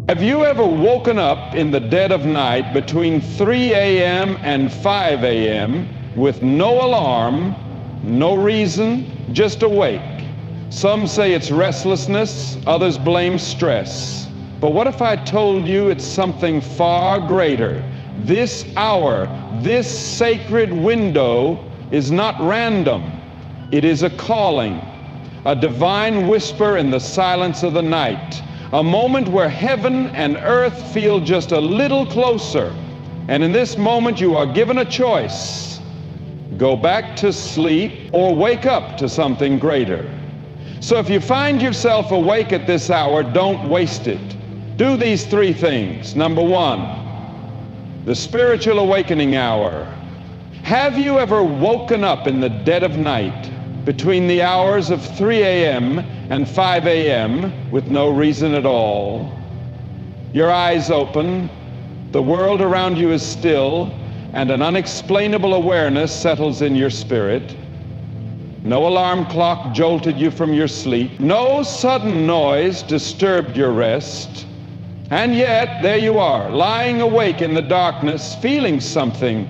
Have you ever woken up in the dead of night between 3 a.m. and 5 a.m. with no alarm, no reason, just awake? Some say it's restlessness, others blame stress. But what if I told you it's something far greater? This hour, this sacred window is not random. It is a calling, a divine whisper in the silence of the night, a moment where heaven and earth feel just a little closer. And in this moment you are given a choice: go back to sleep or wake up to something greater. So if you find yourself awake at this hour, don't waste it. Do these three things. Number one, the spiritual awakening hour. Have you ever woken up in the dead of night between the hours of 3 a.m. and 5 a.m. with no reason at all? Your eyes open, the world around you is still, and an unexplainable awareness settles in your spirit. No alarm clock jolted you from your sleep. No sudden noise disturbed your rest. And yet, there you are, lying awake in the darkness, feeling something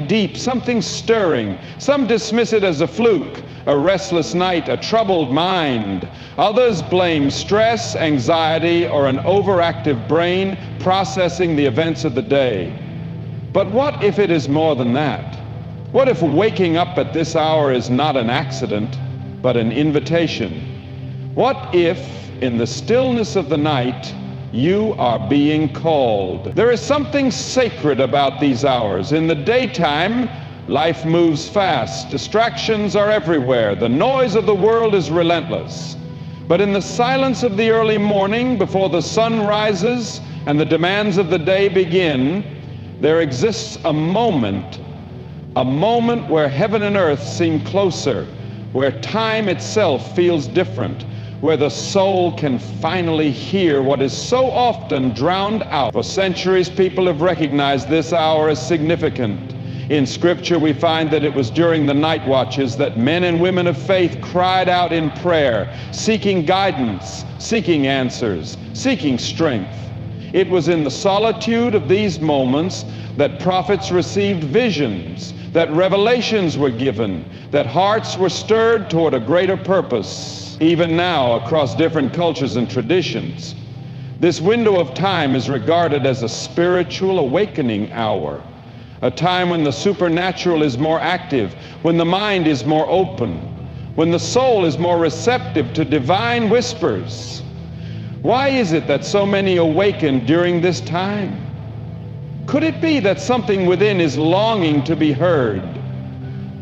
deep, something stirring. Some dismiss it as a fluke, a restless night, a troubled mind. Others blame stress, anxiety, or an overactive brain processing the events of the day. But what if it is more than that? What if waking up at this hour is not an accident, but an invitation? What if, in the stillness of the night, you are being called? There is something sacred about these hours. In the daytime, life moves fast. Distractions are everywhere. The noise of the world is relentless. But in the silence of the early morning, before the sun rises and the demands of the day begin, there exists a moment where heaven and earth seem closer, where time itself feels different, where the soul can finally hear what is so often drowned out. For centuries, people have recognized this hour as significant. In Scripture, we find that it was during the night watches that men and women of faith cried out in prayer, seeking guidance, seeking answers, seeking strength. It was in the solitude of these moments that prophets received visions, that revelations were given, that hearts were stirred toward a greater purpose. Even now, across different cultures and traditions, this window of time is regarded as a spiritual awakening hour, a time when the supernatural is more active, when the mind is more open, when the soul is more receptive to divine whispers. Why is it that so many awaken during this time? Could it be that something within is longing to be heard?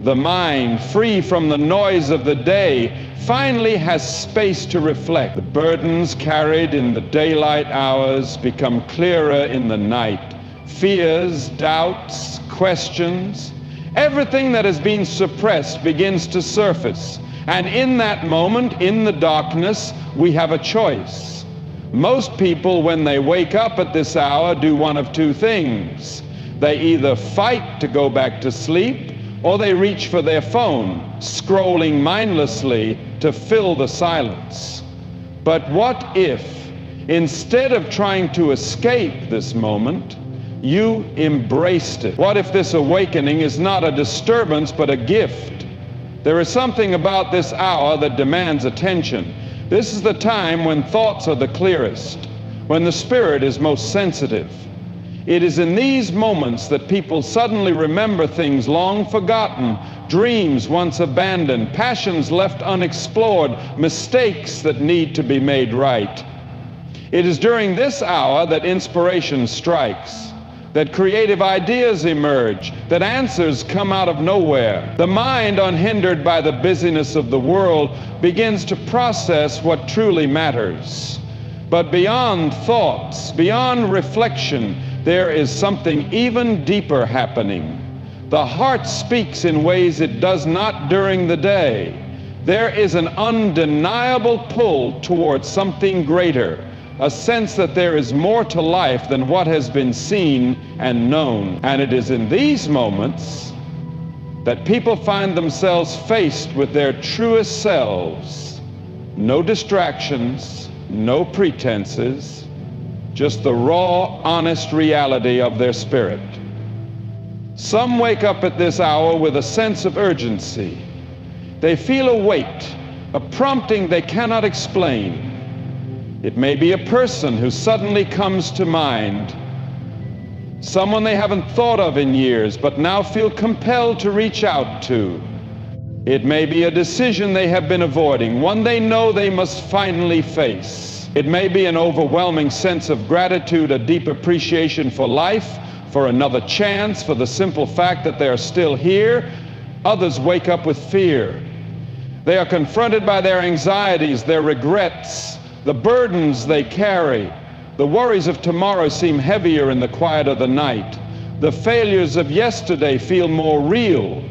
The mind, free from the noise of the day, finally has space to reflect. The burdens carried in the daylight hours become clearer in the night. Fears, doubts, questions, everything that has been suppressed begins to surface. And in that moment, in the darkness, we have a choice. Most people, when they wake up at this hour, do one of two things. They either fight to go back to sleep, or they reach for their phone, scrolling mindlessly to fill the silence. But what if, instead of trying to escape this moment, you embraced it? What if this awakening is not a disturbance, but a gift? There is something about this hour that demands attention. This is the time when thoughts are the clearest, when the spirit is most sensitive. It is in these moments that people suddenly remember things long forgotten, dreams once abandoned, passions left unexplored, mistakes that need to be made right. It is during this hour that inspiration strikes, that creative ideas emerge, that answers come out of nowhere. The mind, unhindered by the busyness of the world, begins to process what truly matters. But beyond thoughts, beyond reflection, there is something even deeper happening. The heart speaks in ways it does not during the day. There is an undeniable pull towards something greater, a sense that there is more to life than what has been seen and known. And it is in these moments that people find themselves faced with their truest selves. No distractions, no pretenses, just the raw, honest reality of their spirit. Some wake up at this hour with a sense of urgency. They feel a weight, a prompting they cannot explain. It may be a person who suddenly comes to mind, someone they haven't thought of in years but now feel compelled to reach out to. It may be a decision they have been avoiding, one they know they must finally face. It may be an overwhelming sense of gratitude, a deep appreciation for life, for another chance, for the simple fact that they are still here. Others wake up with fear. They are confronted by their anxieties, their regrets, the burdens they carry. The worries of tomorrow seem heavier in the quiet of the night. The failures of yesterday feel more real.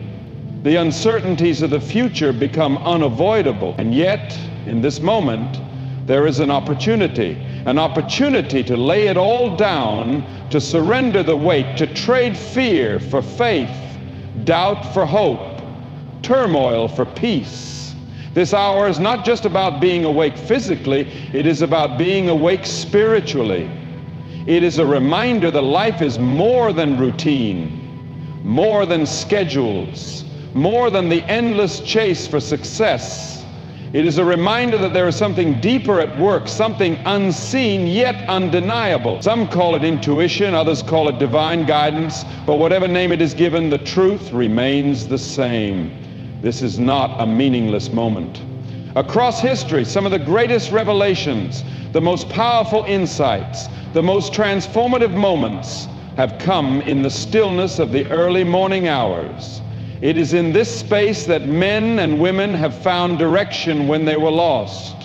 The uncertainties of the future become unavoidable. And yet, in this moment, there is an opportunity to lay it all down, to surrender the weight, to trade fear for faith, doubt for hope, turmoil for peace. This hour is not just about being awake physically, it is about being awake spiritually. It is a reminder that life is more than routine, more than schedules, more than the endless chase for success. It is a reminder that there is something deeper at work, something unseen yet undeniable. Some call it intuition, others call it divine guidance, but whatever name it is given, the truth remains the same. This is not a meaningless moment. Across history, some of the greatest revelations, the most powerful insights, the most transformative moments have come in the stillness of the early morning hours. It is in this space that men and women have found direction when they were lost.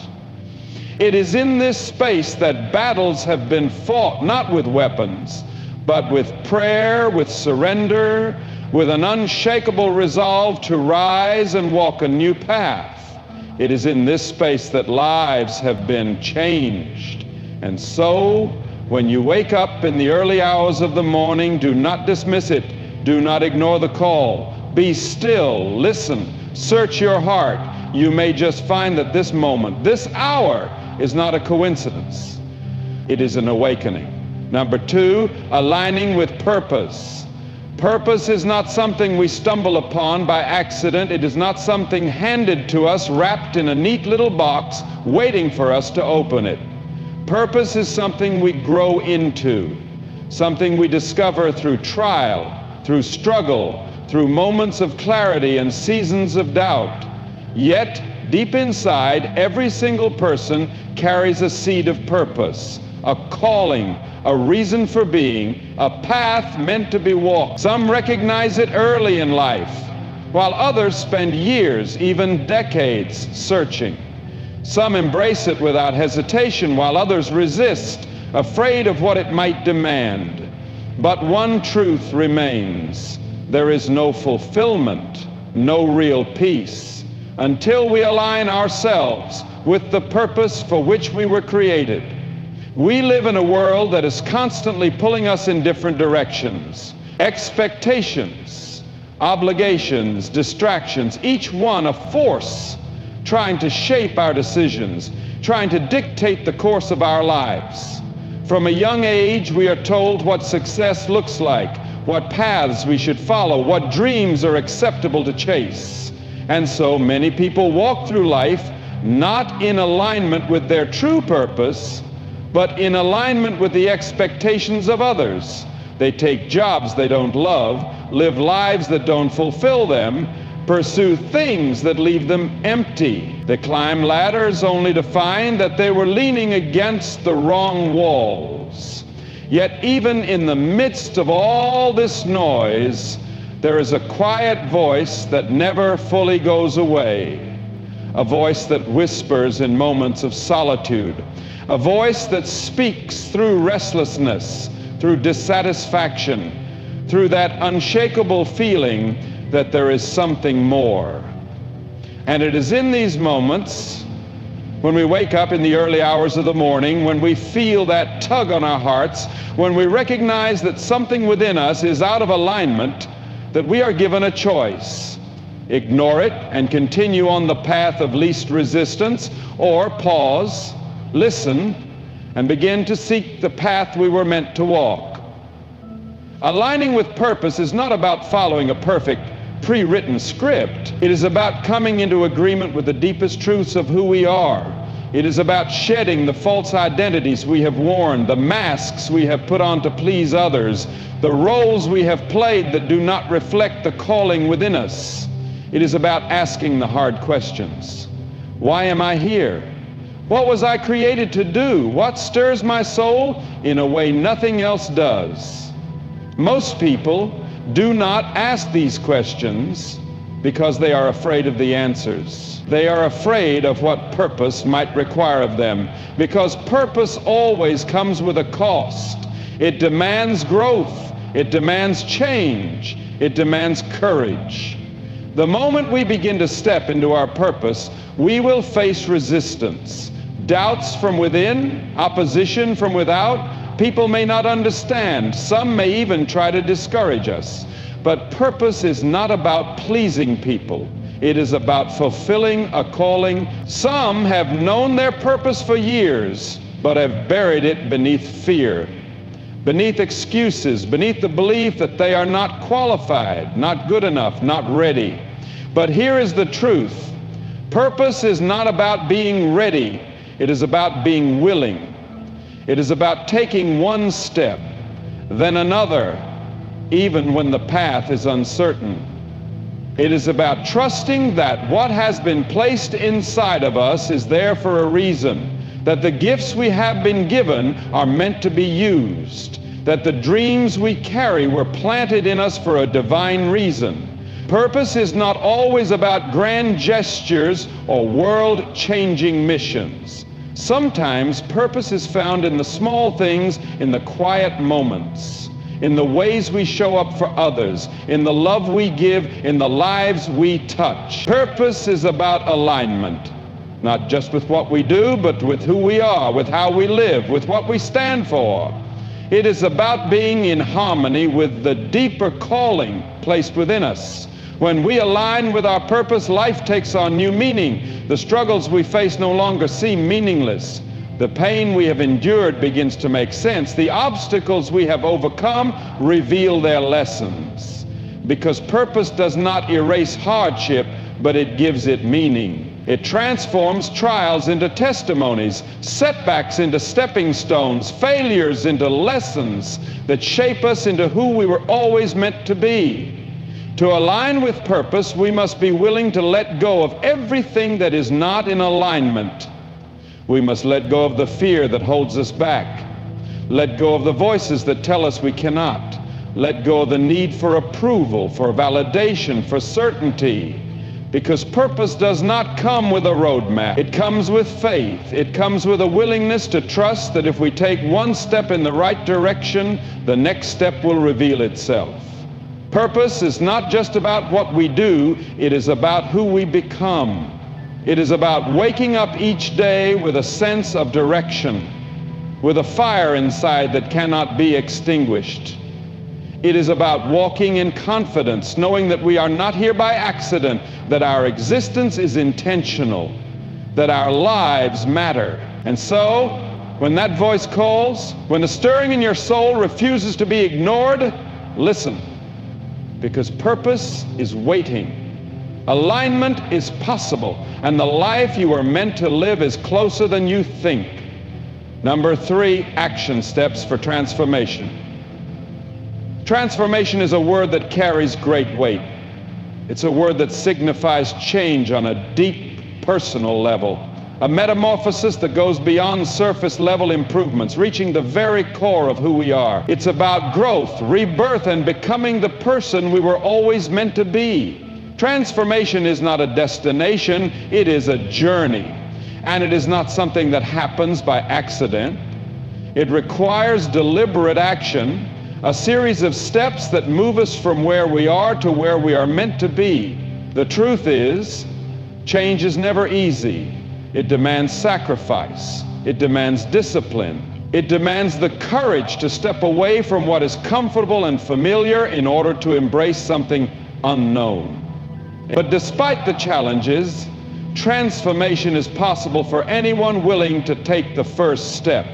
It is in this space that battles have been fought, not with weapons, but with prayer, with surrender, with an unshakable resolve to rise and walk a new path. It is in this space that lives have been changed. And so, when you wake up in the early hours of the morning, do not dismiss it. Do not ignore the call. Be still, listen, search your heart. You may just find that this moment, this hour, is not a coincidence. It is an awakening. Number two, aligning with purpose. Purpose is not something we stumble upon by accident. It is not something handed to us wrapped in a neat little box waiting for us to open it. Purpose is something we grow into, something we discover through trial, through struggle, through moments of clarity and seasons of doubt. Yet, deep inside, every single person carries a seed of purpose, a calling, a reason for being, a path meant to be walked. Some recognize it early in life, while others spend years, even decades, searching. Some embrace it without hesitation, while others resist, afraid of what it might demand. But one truth remains. There is no fulfillment, no real peace, until we align ourselves with the purpose for which we were created. We live in a world that is constantly pulling us in different directions. Expectations, obligations, distractions, each one a force trying to shape our decisions, trying to dictate the course of our lives. From a young age, we are told what success looks like, what paths we should follow, what dreams are acceptable to chase. And so many people walk through life not in alignment with their true purpose, but in alignment with the expectations of others. They take jobs they don't love, live lives that don't fulfill them, pursue things that leave them empty. They climb ladders only to find that they were leaning against the wrong walls. Yet even in the midst of all this noise, there is a quiet voice that never fully goes away, a voice that whispers in moments of solitude, a voice that speaks through restlessness, through dissatisfaction, through that unshakable feeling that there is something more. And it is in these moments, when we wake up in the early hours of the morning, when we feel that tug on our hearts, when we recognize that something within us is out of alignment, that we are given a choice. Ignore it and continue on the path of least resistance, or pause, listen, and begin to seek the path we were meant to walk. Aligning with purpose is not about following a perfect pre-written script. It is about coming into agreement with the deepest truths of who we are. It is about shedding the false identities we have worn, the masks we have put on to please others, the roles we have played that do not reflect the calling within us. It is about asking the hard questions. Why am I here? What was I created to do? What stirs my soul in a way nothing else does? Most people do not ask these questions because they are afraid of the answers. They are afraid of what purpose might require of them, because purpose always comes with a cost. It demands growth. It demands change. It demands courage. The moment we begin to step into our purpose, we will face resistance, doubts from within, opposition from without. People may not understand. Some may even try to discourage us. But purpose is not about pleasing people. It is about fulfilling a calling. Some have known their purpose for years, but have buried it beneath fear, beneath excuses, beneath the belief that they are not qualified, not good enough, not ready. But here is the truth. Purpose is not about being ready. It is about being willing. It is about taking one step, then another, even when the path is uncertain. It is about trusting that what has been placed inside of us is there for a reason, that the gifts we have been given are meant to be used, that the dreams we carry were planted in us for a divine reason. Purpose is not always about grand gestures or world-changing missions. Sometimes purpose is found in the small things, in the quiet moments, in the ways we show up for others, in the love we give, in the lives we touch. Purpose is about alignment, not just with what we do, but with who we are, with how we live, with what we stand for. It is about being in harmony with the deeper calling placed within us. When we align with our purpose, life takes on new meaning. The struggles we face no longer seem meaningless. The pain we have endured begins to make sense. The obstacles we have overcome reveal their lessons. Because purpose does not erase hardship, but it gives it meaning. It transforms trials into testimonies, setbacks into stepping stones, failures into lessons that shape us into who we were always meant to be. To align with purpose, we must be willing to let go of everything that is not in alignment. We must let go of the fear that holds us back. Let go of the voices that tell us we cannot. Let go of the need for approval, for validation, for certainty. Because purpose does not come with a roadmap. It comes with faith. It comes with a willingness to trust that if we take one step in the right direction, the next step will reveal itself. Purpose is not just about what we do, it is about who we become. It is about waking up each day with a sense of direction, with a fire inside that cannot be extinguished. It is about walking in confidence, knowing that we are not here by accident, that our existence is intentional, that our lives matter. And so, when that voice calls, when the stirring in your soul refuses to be ignored, listen. Because purpose is waiting. Alignment is possible, and the life you are meant to live is closer than you think. Number 3, action steps for transformation. Transformation is a word that carries great weight. It's a word that signifies change on a deep personal level, a metamorphosis that goes beyond surface level improvements, reaching the very core of who we are. It's about growth, rebirth, and becoming the person we were always meant to be. Transformation is not a destination, it is a journey. And it is not something that happens by accident. It requires deliberate action, a series of steps that move us from where we are to where we are meant to be. The truth is, change is never easy. It demands sacrifice. It demands discipline. It demands the courage to step away from what is comfortable and familiar in order to embrace something unknown. But despite the challenges, transformation is possible for anyone willing to take the first step.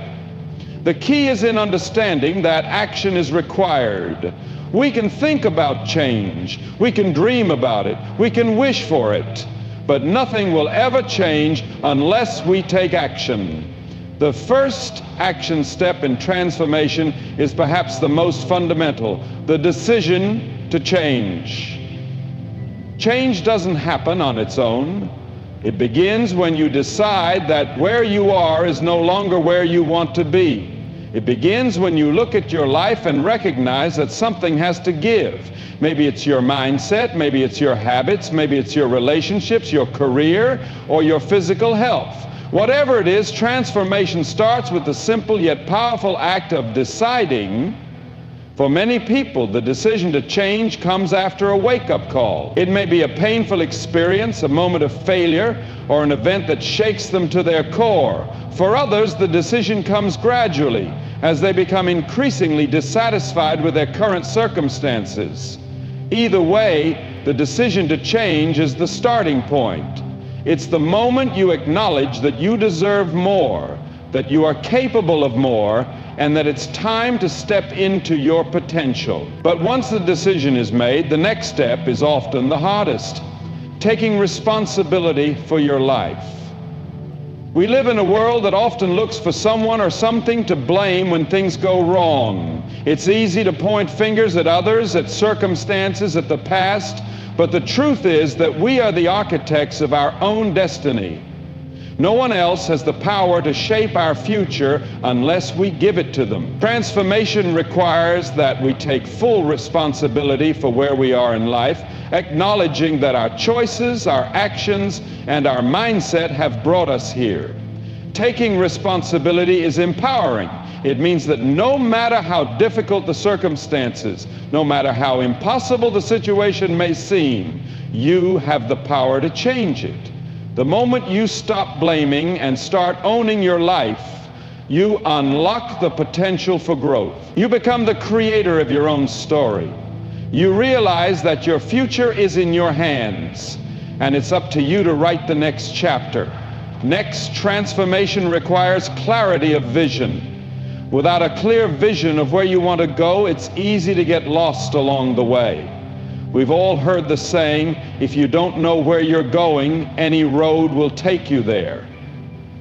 The key is in understanding that action is required. We can think about change, we can dream about it, we can wish for it, but nothing will ever change unless we take action. The first action step in transformation is perhaps the most fundamental, the decision to change. Change doesn't happen on its own. It begins when you decide that where you are is no longer where you want to be. It begins when you look at your life and recognize that something has to give. Maybe it's your mindset, maybe it's your habits, maybe it's your relationships, your career, or your physical health. Whatever it is, transformation starts with the simple yet powerful act of deciding. For many people, the decision to change comes after a wake-up call. It may be a painful experience, a moment of failure, or an event that shakes them to their core. For others, the decision comes gradually as they become increasingly dissatisfied with their current circumstances. Either way, the decision to change is the starting point. It's the moment you acknowledge that you deserve more, that you are capable of more, and that it's time to step into your potential. But once the decision is made, the next step is often the hardest: taking responsibility for your life. We live in a world that often looks for someone or something to blame when things go wrong. It's easy to point fingers at others, at circumstances, at the past, but the truth is that we are the architects of our own destiny. No one else has the power to shape our future unless we give it to them. Transformation requires that we take full responsibility for where we are in life, acknowledging that our choices, our actions, and our mindset have brought us here. Taking responsibility is empowering. It means that no matter how difficult the circumstances, no matter how impossible the situation may seem, you have the power to change it. The moment you stop blaming and start owning your life, you unlock the potential for growth. You become the creator of your own story. You realize that your future is in your hands, and it's up to you to write the next chapter. Next, transformation requires clarity of vision. Without a clear vision of where you want to go, it's easy to get lost along the way. We've all heard the saying, if you don't know where you're going, any road will take you there.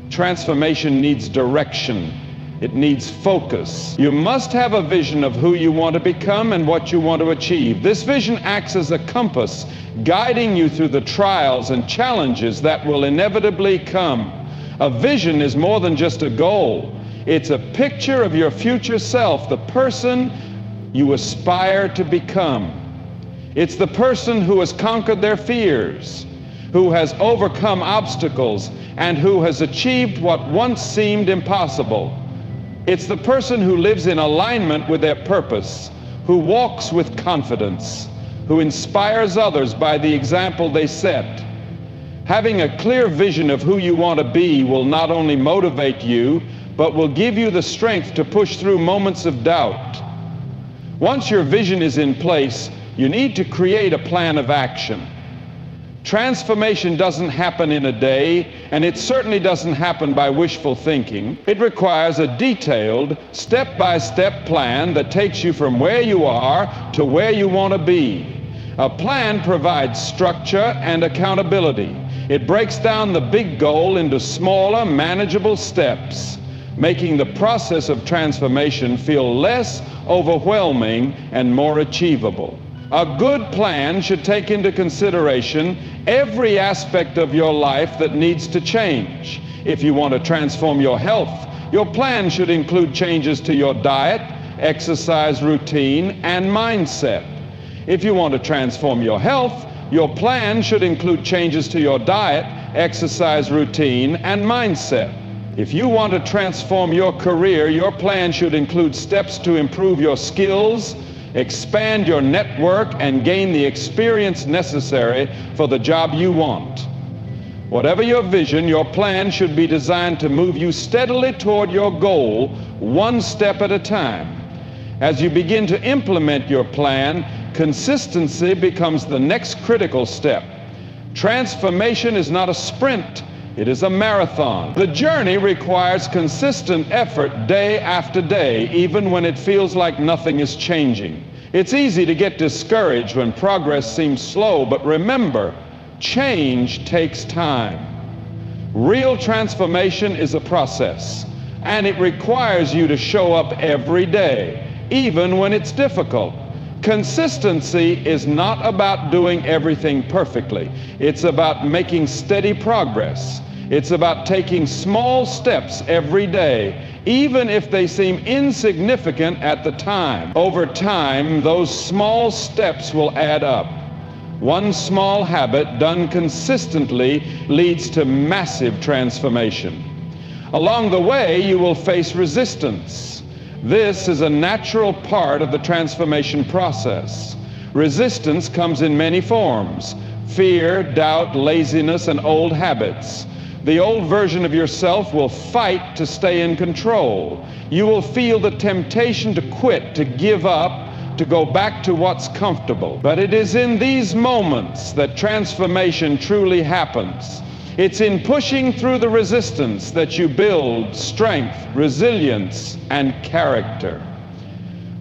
Transformation needs direction. It needs focus. You must have a vision of who you want to become and what you want to achieve. This vision acts as a compass, guiding you through the trials and challenges that will inevitably come. A vision is more than just a goal. It's a picture of your future self, the person you aspire to become. It's the person who has conquered their fears, who has overcome obstacles, and who has achieved what once seemed impossible. It's the person who lives in alignment with their purpose, who walks with confidence, who inspires others by the example they set. Having a clear vision of who you want to be will not only motivate you, but will give you the strength to push through moments of doubt. Once your vision is in place, you need to create a plan of action. Transformation doesn't happen in a day, and it certainly doesn't happen by wishful thinking. It requires a detailed, step-by-step plan that takes you from where you are to where you want to be. A plan provides structure and accountability. It breaks down the big goal into smaller, manageable steps, making the process of transformation feel less overwhelming and more achievable. A good plan should take into consideration every aspect of your life that needs to change. If you want to transform your health, your plan should include changes to your diet, exercise routine, and mindset. If you want to transform your health, your plan should include changes to your diet, exercise routine, and mindset. If you want to transform your career, your plan should include steps to improve your skills, expand your network, and gain the experience necessary for the job you want. Whatever your vision, your plan should be designed to move you steadily toward your goal, one step at a time. As you begin to implement your plan, consistency becomes the next critical step. Transformation is not a sprint, It is a marathon. The journey requires consistent effort day after day, even when it feels like nothing is changing. It's easy to get discouraged when progress seems slow, but remember, change takes time. Real transformation is a process, and it requires you to show up every day, even when it's difficult. Consistency is not about doing everything perfectly. It's about making steady progress. It's about taking small steps every day, even if they seem insignificant at the time. Over time, those small steps will add up. One small habit done consistently leads to massive transformation. Along the way, you will face resistance. This is a natural part of the transformation process. Resistance comes in many forms: fear, doubt, laziness, and old habits. The old version of yourself will fight to stay in control. You will feel the temptation to quit, to give up, to go back to what's comfortable. But it is in these moments that transformation truly happens. It's in pushing through the resistance that you build strength, resilience, and character.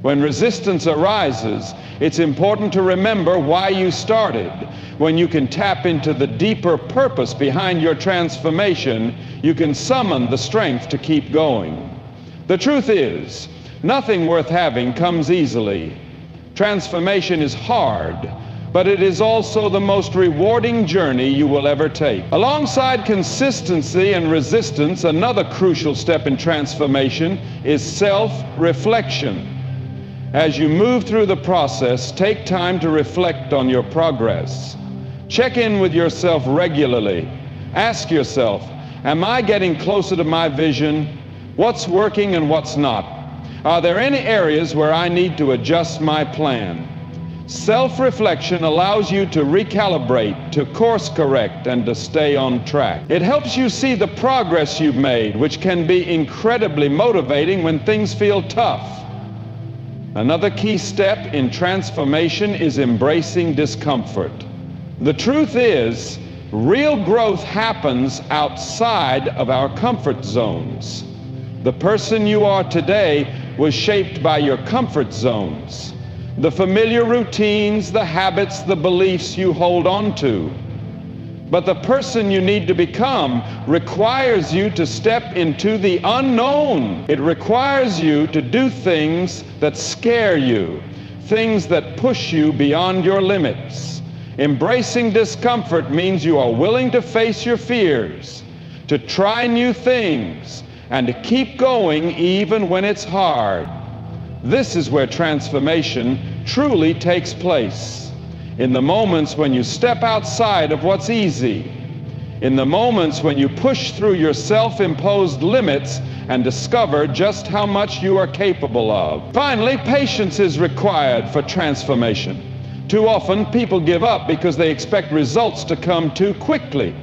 When resistance arises, it's important to remember why you started. When you can tap into the deeper purpose behind your transformation, you can summon the strength to keep going. The truth is, nothing worth having comes easily. Transformation is hard, but it is also the most rewarding journey you will ever take. Alongside consistency and resistance, another crucial step in transformation is self-reflection. As you move through the process, take time to reflect on your progress. Check in with yourself regularly. Ask yourself, am I getting closer to my vision? What's working and what's not? Are there any areas where I need to adjust my plan? Self-reflection allows you to recalibrate, to course correct, and to stay on track. It helps you see the progress you've made, which can be incredibly motivating when things feel tough. Another key step in transformation is embracing discomfort. The truth is, real growth happens outside of our comfort zones. The person you are today was shaped by your comfort zones, the familiar routines, the habits, the beliefs you hold on to. But the person you need to become requires you to step into the unknown. It requires you to do things that scare you, things that push you beyond your limits. Embracing discomfort means you are willing to face your fears, to try new things, and to keep going even when it's hard. This is where transformation truly takes place. In the moments when you step outside of what's easy, in the moments when you push through your self-imposed limits and discover just how much you are capable of. Finally, patience is required for transformation. Too often, people give up because they expect results to come too quickly.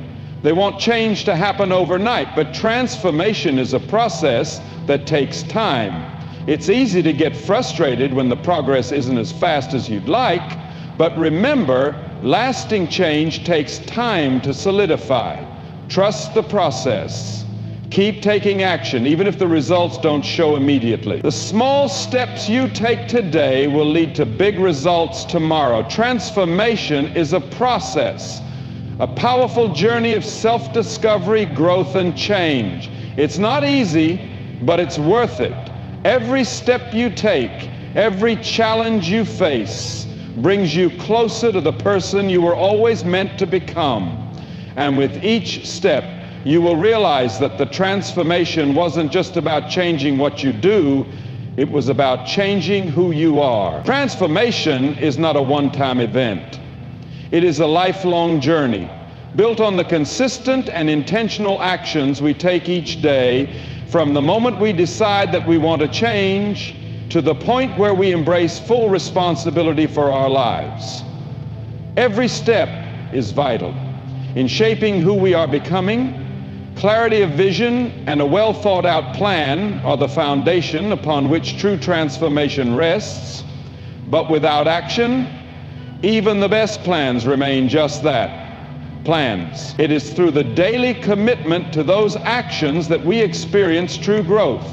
They want change to happen overnight, but transformation is a process that takes time. It's easy to get frustrated when the progress isn't as fast as you'd like, but remember, lasting change takes time to solidify. Trust the process. Keep taking action, even if the results don't show immediately. The small steps you take today will lead to big results tomorrow. Transformation is a process, a powerful journey of self-discovery, growth, and change. It's not easy, but it's worth it. Every step you take, every challenge you face, brings you closer to the person you were always meant to become. And with each step, you will realize that the transformation wasn't just about changing what you do, it was about changing who you are. Transformation is not a one-time event. It is a lifelong journey, built on the consistent and intentional actions we take each day, from the moment we decide that we want to change to the point where we embrace full responsibility for our lives. Every step is vital. In shaping who we are becoming, clarity of vision and a well-thought-out plan are the foundation upon which true transformation rests. But without action, even the best plans remain just that, plans. It is through the daily commitment to those actions that we experience true growth.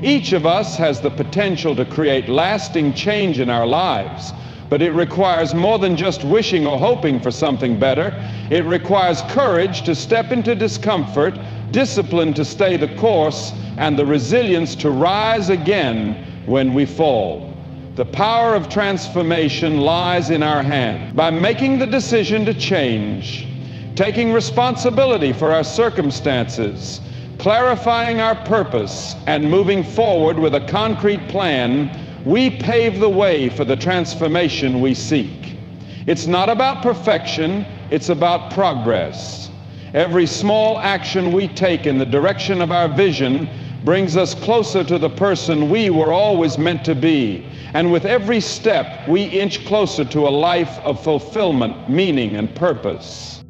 Each of us has the potential to create lasting change in our lives, but it requires more than just wishing or hoping for something better. It requires courage to step into discomfort, discipline to stay the course, and the resilience to rise again when we fall. The power of transformation lies in our hands. By making the decision to change, taking responsibility for our circumstances, clarifying our purpose, and moving forward with a concrete plan, we pave the way for the transformation we seek. It's not about perfection, it's about progress. Every small action we take in the direction of our vision brings us closer to the person we were always meant to be. And with every step, we inch closer to a life of fulfillment, meaning, and purpose.